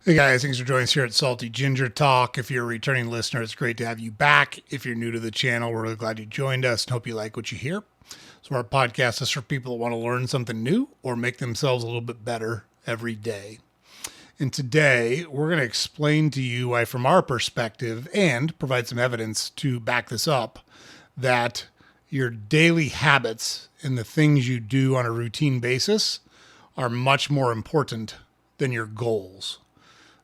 Hey guys, thanks for joining us here at Salty Ginger Talk. If you're a returning listener, it's great to have you back. If you're new to the channel, we're really glad you joined us and hope you like what you hear. So our podcast is for people that want to learn something new or make themselves a little bit better every day. And today we're going to explain to you why, from our perspective, and provide some evidence to back this up, that your daily habits and the things you do on a routine basis are much more important than your goals.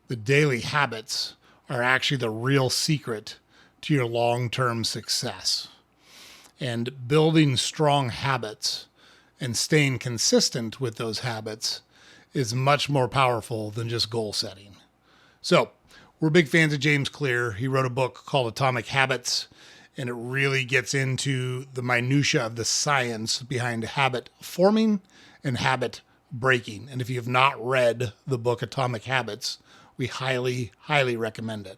The daily habits are actually the real secret to your long-term success. And building strong habits and staying consistent with those habits is much more powerful than just goal setting. So, we're big fans of James Clear. He wrote a book called Atomic Habits, and it really gets into the minutia of the science behind habit forming and habit breaking. And if you have not read the book Atomic Habits, we highly, highly recommend it.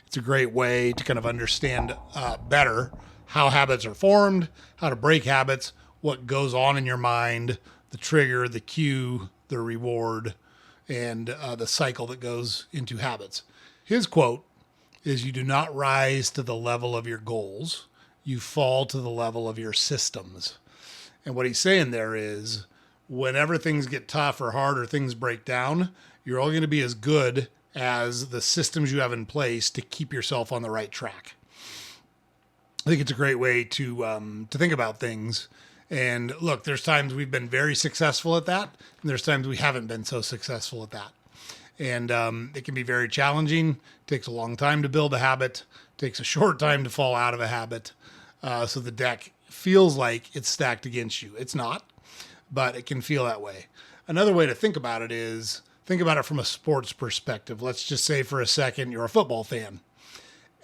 It's a great way to kind of understand better how habits are formed, how to break habits, what goes on in your mind, the trigger, the cue, the reward, and the cycle that goes into habits. His quote is, "You do not rise to the level of your goals, you fall to the level of your systems." And what he's saying there is, whenever things get tough or hard or things break down, you're only going to be as good as the systems you have in place to keep yourself on the right track. I think it's a great way to think about things. And look, there's times we've been very successful at that, and there's times we haven't been so successful at that. And it can be very challenging. It takes a long time to build a habit. It takes a short time to fall out of a habit. So the deck feels like it's stacked against you. It's not, but it can feel that way. Another way to think about it is, think about it from a sports perspective. Let's just say for a second you're a football fan.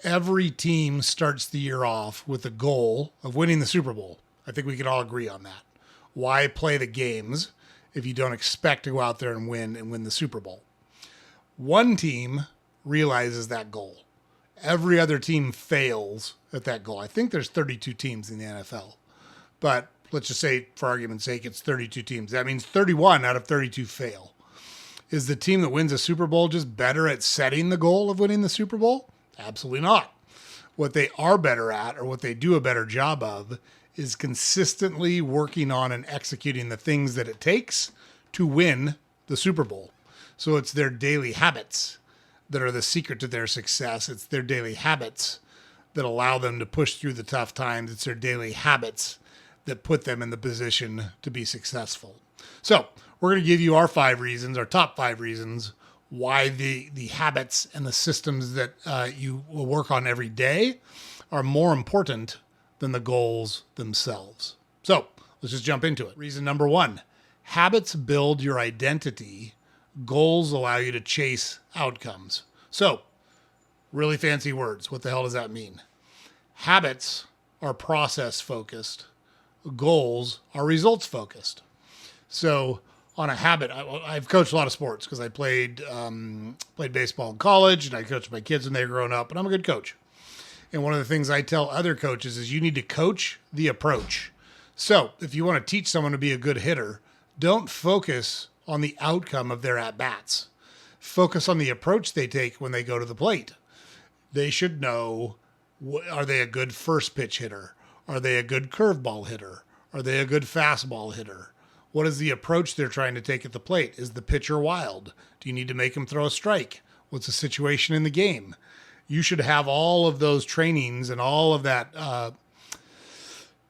Every team starts the year off with the goal of winning the Super Bowl. I think we can all agree on that. Why play the games if you don't expect to go out there and win the Super Bowl? One team realizes that goal. Every other team fails at that goal. I think there's 32 teams in the NFL, but let's just say, for argument's sake, it's 32 teams. That means 31 out of 32 fail. Is the team that wins a Super Bowl just better at setting the goal of winning the Super Bowl? Absolutely not. What they are better at, or what they do a better job of, is consistently working on and executing the things that it takes to win the Super Bowl. So it's their daily habits that are the secret to their success. It's their daily habits that allow them to push through the tough times. It's their daily habits that put them in the position to be successful. So we're going to give you our top 5 reasons why the habits and the systems that you will work on every day are more important than the goals themselves. So let's just jump into it. Reason number 1, habits build your identity. Goals allow you to chase outcomes. So, really fancy words. What the hell does that mean? Habits are process focused. Goals are results focused. So on a habit, I've coached a lot of sports because I played baseball in college, and I coached my kids when they were growing up, and I'm a good coach. And one of the things I tell other coaches is you need to coach the approach. So if you want to teach someone to be a good hitter, don't focus on the outcome of their at-bats. Focus on the approach they take when they go to the plate. They should know, are they a good first pitch hitter? Are they a good curveball hitter? Are they a good fastball hitter? What is the approach they're trying to take at the plate? Is the pitcher wild? Do you need to make him throw a strike? What's the situation in the game? You should have all of those trainings and all of that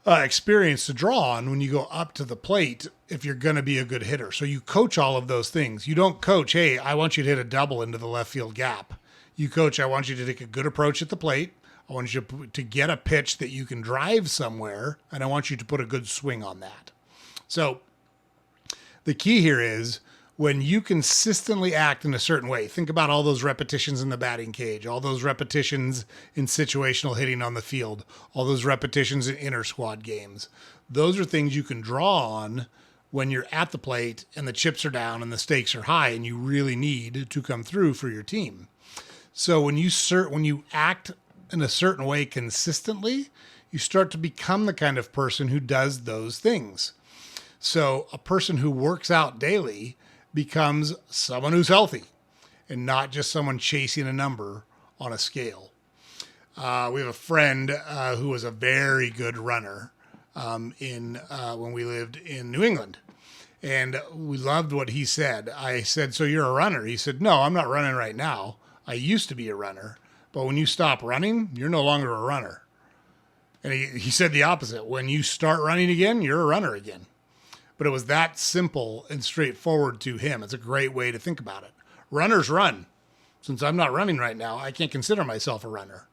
experience to draw on when you go up to the plate if you're going to be a good hitter. So you coach all of those things. You don't coach, hey, I want you to hit a double into the left field gap. You coach, I want you to take a good approach at the plate. I want you to get a pitch that you can drive somewhere, and I want you to put a good swing on that. So the key here is, when you consistently act in a certain way, think about all those repetitions in the batting cage, all those repetitions in situational hitting on the field, all those repetitions in inter squad games. Those are things you can draw on when you're at the plate and the chips are down and the stakes are high and you really need to come through for your team. So when you act in a certain way consistently, you start to become the kind of person who does those things. So a person who works out daily becomes someone who's healthy. and not just someone chasing a number on a scale. We have a friend who was a very good runner when we lived in New England. And we loved what he said. I said, "So you're a runner?" He said, "No, I'm not running right now. I used to be a runner. But when you stop running, you're no longer a runner." And he said the opposite. When you start running again, you're a runner again. But it was that simple and straightforward to him. It's a great way to think about it. Runners run. Since I'm not running right now, I can't consider myself a runner.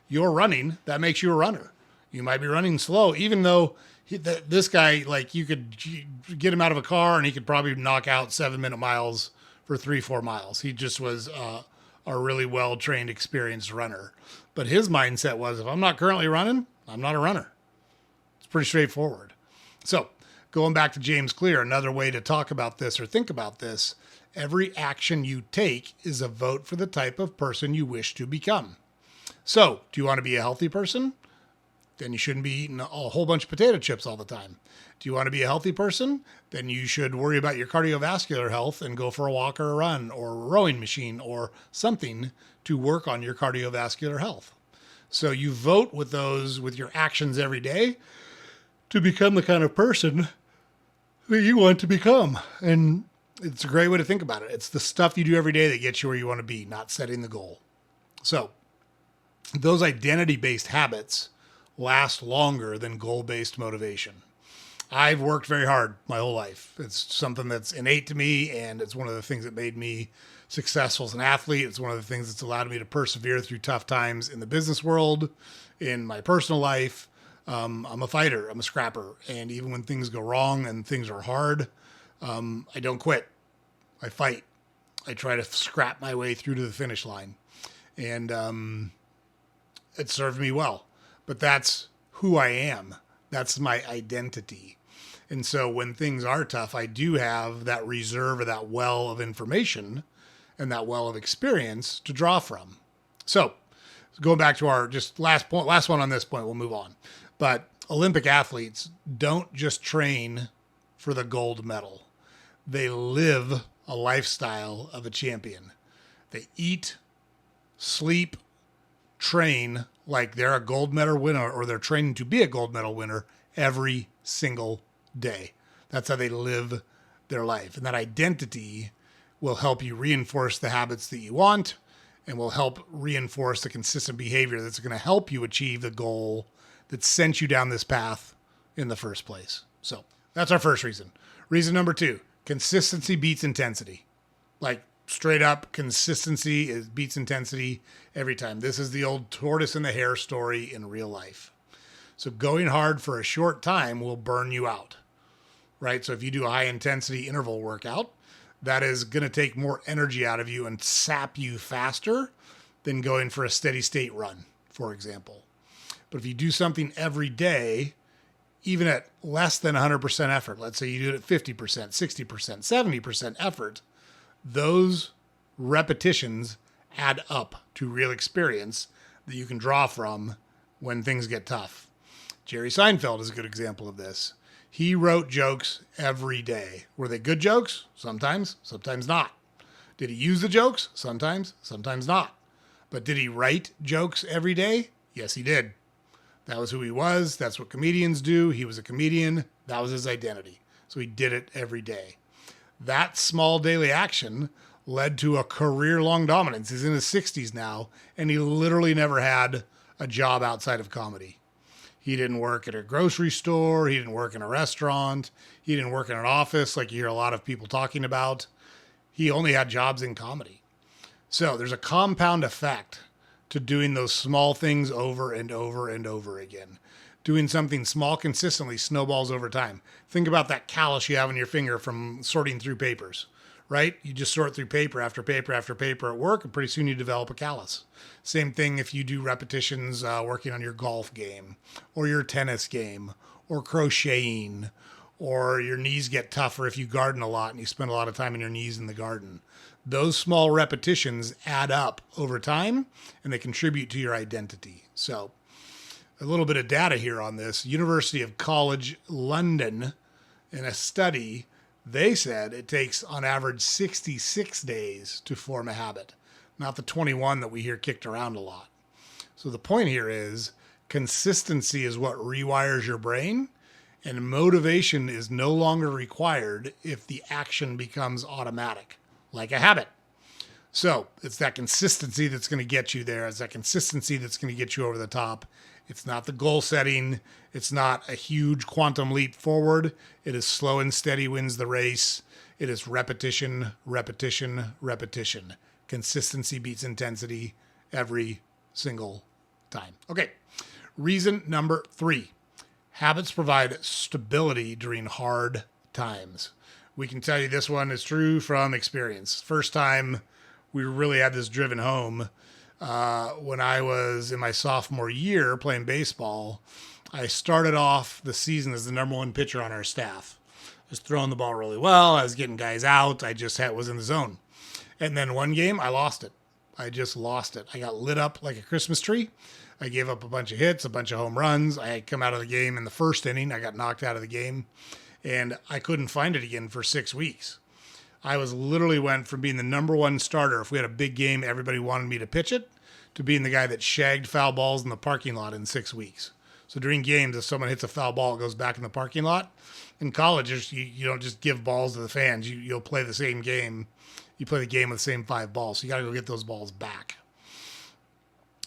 You're running, that makes you a runner. You might be running slow, even though this guy, like, you could get him out of a car and he could probably knock out 7-minute miles for 3-4 miles. He just was a really well-trained, experienced runner. But his mindset was, if I'm not currently running, I'm not a runner. It's pretty straightforward. So going back to James Clear, another way to talk about this or think about this, every action you take is a vote for the type of person you wish to become. So, do you want to be a healthy person? Then you shouldn't be eating a whole bunch of potato chips all the time. Do you want to be a healthy person? Then you should worry about your cardiovascular health and go for a walk or a run or a rowing machine or something to work on your cardiovascular health. So you vote with your actions every day to become the kind of person that you want to become. And it's a great way to think about it. It's the stuff you do every day that gets you where you want to be, not setting the goal. So those identity-based habits last longer than goal-based motivation. I've worked very hard my whole life. It's something that's innate to me, and it's one of the things that made me successful as an athlete. It's one of the things that's allowed me to persevere through tough times in the business world, in my personal life. I'm a fighter. I'm a scrapper. And even when things go wrong and things are hard, I don't quit. I fight. I try to scrap my way through to the finish line. And it served me well. But that's who I am. That's my identity. And so when things are tough, I do have that reserve or that well of information and that well of experience to draw from. So going back to our just last one on this point, we'll move on. But Olympic athletes don't just train for the gold medal. They live a lifestyle of a champion. They eat, sleep, train like they're a gold medal winner or they're training to be a gold medal winner every single day. That's how they live their life. And that identity will help you reinforce the habits that you want and will help reinforce the consistent behavior that's going to help you achieve the goal that sent you down this path in the first place. So that's our first reason. Reason number 2, consistency beats intensity. Like straight up, consistency beats intensity every time. This is the old tortoise and the hare story in real life. So going hard for a short time will burn you out, right? So if you do a high intensity interval workout, that is going to take more energy out of you and sap you faster than going for a steady state run, for example. But if you do something every day, even at less than 100% effort, let's say you do it at 50%, 60%, 70% effort, those repetitions add up to real experience that you can draw from when things get tough. Jerry Seinfeld is a good example of this. He wrote jokes every day. Were they good jokes? Sometimes, sometimes not. Did he use the jokes? Sometimes, sometimes not. But did he write jokes every day? Yes, he did. That was who he was. That's what comedians do. He was a comedian. That was his identity. So he did it every day. That small daily action led to a career-long dominance. He's in his 60s now, and he literally never had a job outside of comedy. He didn't work at a grocery store. He didn't work in a restaurant. He didn't work in an office like you hear a lot of people talking about. He only had jobs in comedy. So there's a compound effect to doing those small things over and over and over again. Doing something small consistently snowballs over time. Think about that callus you have on your finger from sorting through papers, right? You just sort through paper after paper after paper at work, and pretty soon you develop a callus. Same thing if you do repetitions working on your golf game or your tennis game or crocheting, or your knees get tougher if you garden a lot and you spend a lot of time on your knees in the garden. Those small repetitions add up over time and they contribute to your identity. So a little bit of data here on this. University of College London, in a study, They said it takes on average 66 days to form a habit, not the 21 that we hear kicked around a lot. So the point here is consistency is what rewires your brain, and motivation is no longer required if the action becomes automatic, like a habit. So it's that consistency that's going to get you there. It's that consistency that's going to get you over the top. It's not the goal setting. It's not a huge quantum leap forward. It is slow and steady wins the race. It is repetition, repetition, repetition. Consistency beats intensity every single time. Okay. Reason number 3. Habits provide stability during hard times. We can tell you this one is true from experience. First time we really had this driven home when I was in my sophomore year playing baseball. I started off the season as the number 1 pitcher on our staff. I was throwing the ball really well. I was getting guys out. I just was in the zone. And then one game, I lost it. I just lost it. I got lit up like a Christmas tree. I gave up a bunch of hits, a bunch of home runs. I had come out of the game in the first inning. I got knocked out of the game. And I couldn't find it again for 6 weeks. I literally went from being the number 1 starter. If we had a big game, everybody wanted me to pitch it, to being the guy that shagged foul balls in the parking lot in 6 weeks. So during games, if someone hits a foul ball, it goes back in the parking lot. In college, you don't just give balls to the fans. You'll play the same game. You play the game with the same 5 balls. So you got to go get those balls back.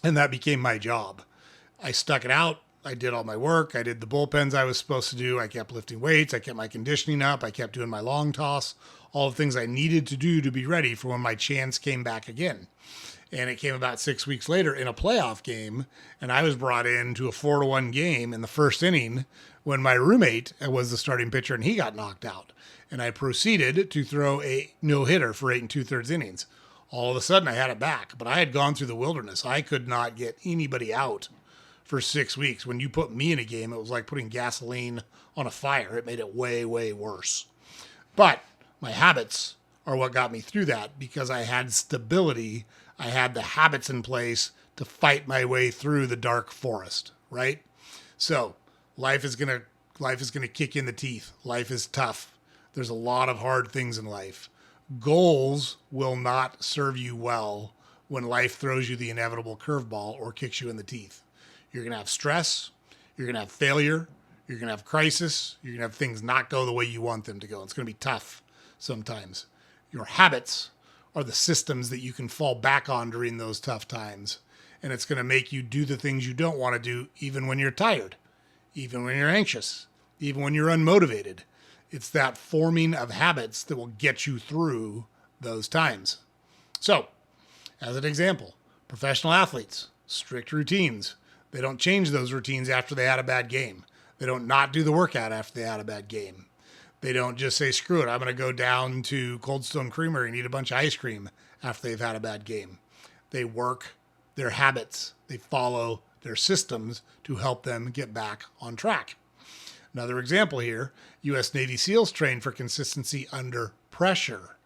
And that became my job. I stuck it out. I did all my work. I did the bullpens I was supposed to do. I kept lifting weights. I kept my conditioning up. I kept doing my long toss. All the things I needed to do to be ready for when my chance came back again. And it came about 6 weeks later in a playoff game, and I was brought in to a 4-1 game in the first inning when my roommate was the starting pitcher and he got knocked out. And I proceeded to throw a no-hitter for 8 2/3 innings. All of a sudden, I had it back, but I had gone through the wilderness. I could not get anybody out for 6 weeks. When you put me in a game, it was like putting gasoline on a fire. It made it way, way worse. But my habits are what got me through that because I had stability. I had the habits in place to fight my way through the dark forest, right? So life is going to kick you in the teeth. Life is tough. There's a lot of hard things in life. Goals will not serve you well when life throws you the inevitable curveball or kicks you in the teeth. You're going to have stress. You're going to have failure. You're going to have crisis. You're going to have things not go the way you want them to go. It's going to be tough sometimes. Your habits are the systems that you can fall back on during those tough times. And it's going to make you do the things you don't want to do even when you're tired, even when you're anxious, even when you're unmotivated. It's that forming of habits that will get you through those times. So, as an example, professional athletes, strict routines. They don't change those routines after they had a bad game. They don't not do the workout after they had a bad game. They don't just say, screw it, I'm going to go down to Cold Stone Creamery and eat a bunch of ice cream after they've had a bad game. They work their habits. They follow their systems to help them get back on track. Another example here, U.S. Navy SEALs train for consistency under pressure.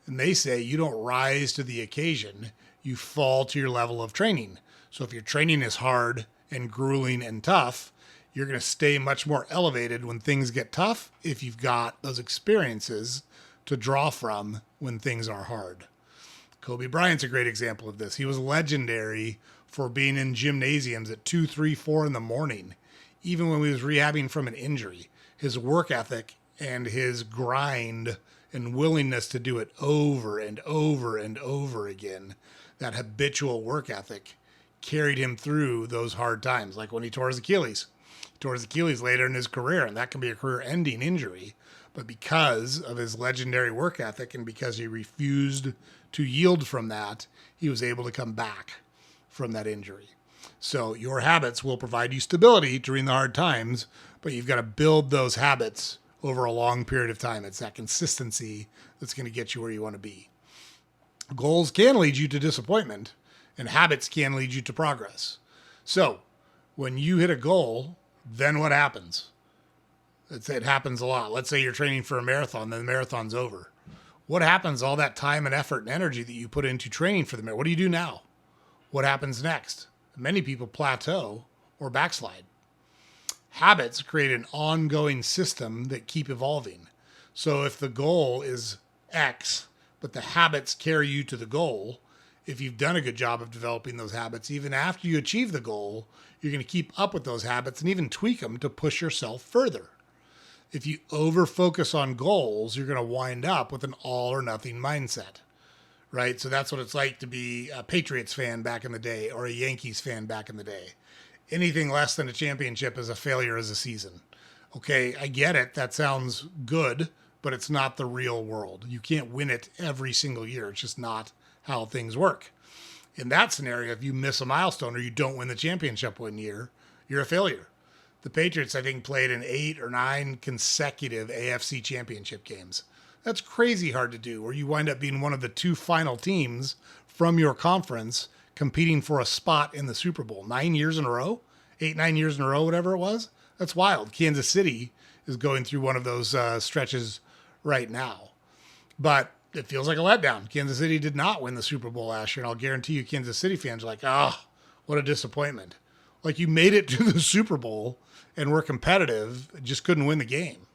And they say you don't rise to the occasion, you fall to your level of training. So if your training is hard and grueling and tough, you're going to stay much more elevated when things get tough if you've got those experiences to draw from when things are hard. Kobe Bryant's a great example of this. He was legendary for being in gymnasiums at 2, 3, 4 in the morning. Even when he was rehabbing from an injury, his work ethic and his grind and willingness to do it over and over and over again, that habitual work ethic carried him through those hard times. Like when he tore his Achilles. He tore his Achilles later in his career, and that can be a career-ending injury. But because of his legendary work ethic and because he refused to yield from that, he was able to come back from that injury. So your habits will provide you stability during the hard times, but you've got to build those habits over a long period of time. It's that consistency that's going to get you where you want to be. Goals can lead you to disappointment, and habits can lead you to progress. So when you hit a goal, then what happens? It happens a lot. Let's say you're training for a marathon, then the marathon's over. What happens all that time and effort and energy that you put into training for the marathon? What do you do now? What happens next? Many people plateau or backslide. Habits create an ongoing system that keep evolving. So if the goal is X, but the habits carry you to the goal, if you've done a good job of developing those habits, even after you achieve the goal, you're going to keep up with those habits and even tweak them to push yourself further. If you over focus on goals, you're going to wind up with an all or nothing mindset, right? So that's what it's like to be a Patriots fan back in the day or a Yankees fan back in the day. Anything less than a championship is a failure as a season. Okay, I get it. That sounds good, but it's not the real world. You can't win it every single year. It's just not how things work. In that scenario, if you miss a milestone or you don't win the championship one year, you're a failure. The Patriots, I think, played in 8 or 9 consecutive AFC championship games. That's crazy hard to do, where you wind up being one of the 2 final teams from your conference competing for a spot in the Super Bowl 9 years in a row, 8, 9 years in a row, whatever it was. That's wild. Kansas City is going through one of those stretches right now. But it feels like a letdown. Kansas City did not win the Super Bowl last year, and I'll guarantee you Kansas City fans are like, what a disappointment. Like, you made it to the Super Bowl and were competitive, just couldn't win the game.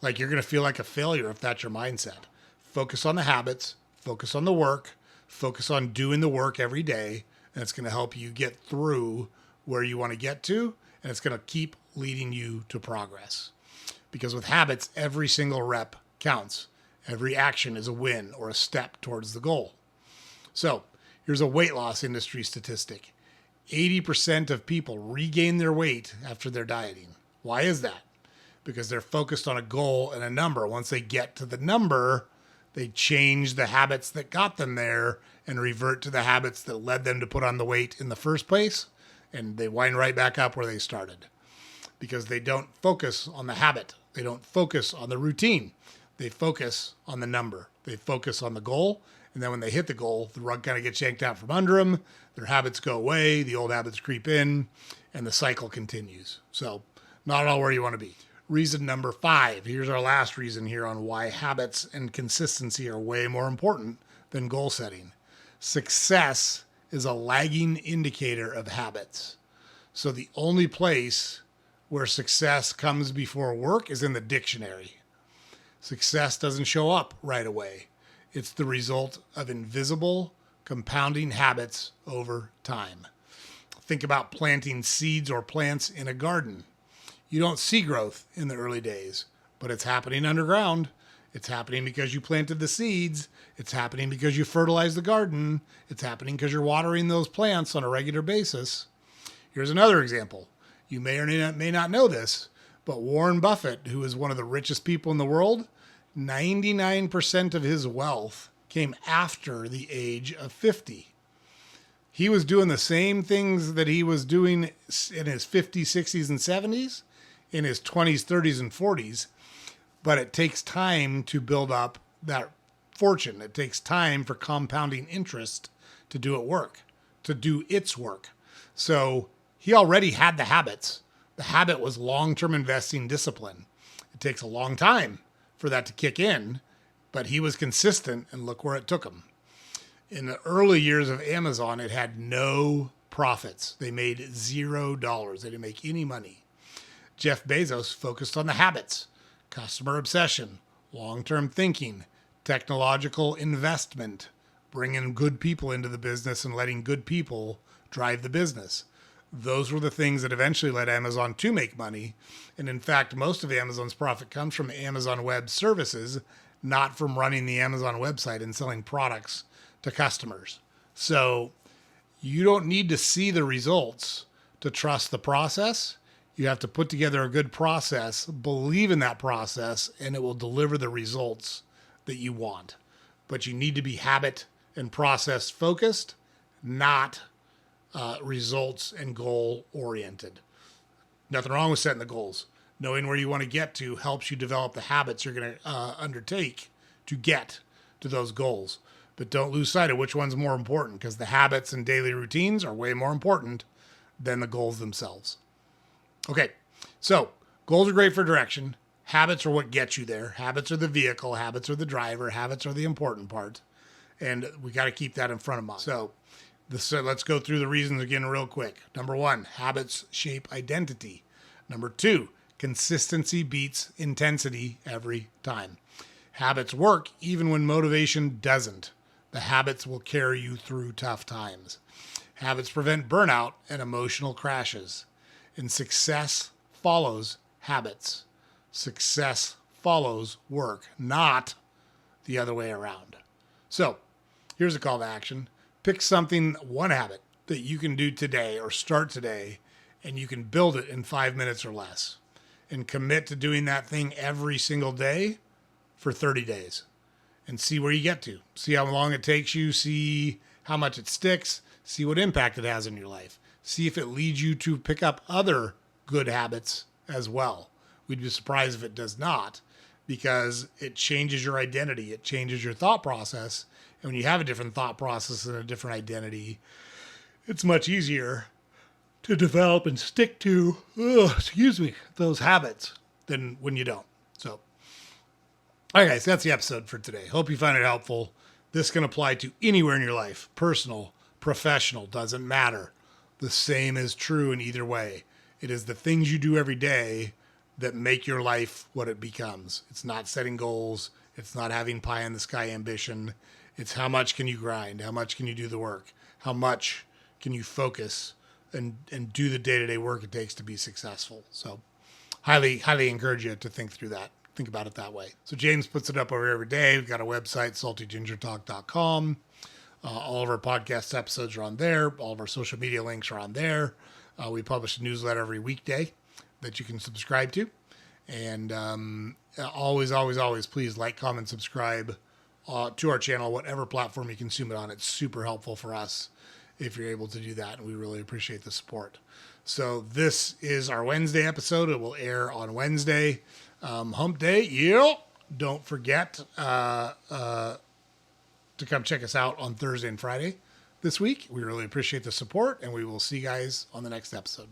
Like, you're going to feel like a failure if that's your mindset. Focus on the habits, focus on the work, focus on doing the work every day, and it's going to help you get through where you want to get to, and it's going to keep leading you to progress. Because with habits, every single rep counts. Every action is a win or a step towards the goal. So here's a weight loss industry statistic. 80% of people regain their weight after they're dieting. Why is that? Because they're focused on a goal and a number. Once they get to the number, they change the habits that got them there and revert to the habits that led them to put on the weight in the first place. And they wind right back up where they started. Because they don't focus on the habit. They don't focus on the routine. They focus on the number. They focus on the goal. And then when they hit the goal, the rug kind of gets yanked out from under them. Their habits go away. The old habits creep in. And the cycle continues. So not all where you want to be. Reason number 5. Here's our last reason here on why habits and consistency are way more important than goal setting. Success is a lagging indicator of habits. So the only place where success comes before work is in the dictionary. Success doesn't show up right away. It's the result of invisible, compounding habits over time. Think about planting seeds or plants in a garden. You don't see growth in the early days, but it's happening underground. It's happening because you planted the seeds. It's happening because you fertilized the garden. It's happening because you're watering those plants on a regular basis. Here's another example. You may or may not know this, but Warren Buffett, who is one of the richest people in the world, 99% of his wealth came after the age of 50. He was doing the same things that he was doing in his 50s, 60s, and 70s, in his 20s, 30s, and 40s. But it takes time to build up that fortune. It takes time for compounding interest to do its work. So he already had the habits. The habit was long-term investing discipline. It takes a long time for that to kick in, but he was consistent, and look where it took him. In the early years of Amazon, it had no profits. They made $0. They didn't make any money. Jeff Bezos focused on the habits, customer obsession, long-term thinking, technological investment, bringing good people into the business and letting good people drive the business. Those were the things that eventually led Amazon to make money. And in fact, most of Amazon's profit comes from Amazon Web Services, not from running the Amazon website and selling products to customers. So you don't need to see the results to trust the process. You have to put together a good process, believe in that process, and it will deliver the results that you want. But you need to be habit and process focused, not results and goal oriented. Nothing wrong with setting the goals. Knowing where you want to get to helps you develop the habits you're going to undertake to get to those goals. But don't lose sight of which one's more important, because the habits and daily routines are way more important than the goals themselves. Okay, so goals are great for direction. Habits are what gets you there. Habits are the vehicle. Habits are the driver. Habits are the important part. And we got to keep that in front of mind. So let's go through the reasons again real quick. Number 1, habits shape identity. Number 2, consistency beats intensity every time. Habits work even when motivation doesn't. The habits will carry you through tough times. Habits prevent burnout and emotional crashes. And success follows habits. Success follows work, not the other way around. So, here's a call to action. Pick one habit that you can do today or start today, and you can build it in 5 minutes or less. And commit to doing that thing every single day for 30 days and see where you get to. See how long it takes you, see how much it sticks, see what impact it has in your life. See if it leads you to pick up other good habits as well. We'd be surprised if it does not, because it changes your identity. It changes your thought process. And when you have a different thought process and a different identity, it's much easier to develop and stick to, those habits than when you don't. So, all right, guys, that's the episode for today. Hope you find it helpful. This can apply to anywhere in your life, personal, professional, doesn't matter. The same is true in either way. It is the things you do every day that make your life what it becomes. It's not setting goals. It's not having pie in the sky ambition. It's how much can you grind? How much can you do the work? How much can you focus and do the day-to-day work it takes to be successful? So highly encourage you to think through that. Think about it that way. So James puts it up over every day. We've got a website, saltygingertalk.com. All of our podcast episodes are on there. All of our social media links are on there. We publish a newsletter every weekday that you can subscribe to. And always, please like, comment, subscribe to our channel, whatever platform you consume it on. It's super helpful for us if you're able to do that, and we really appreciate the support. So this is our Wednesday episode. It will air on Wednesday. Hump Day, yeah. Don't forget to come check us out on Thursday and Friday this week. We really appreciate the support, and we will see you guys on the next episode.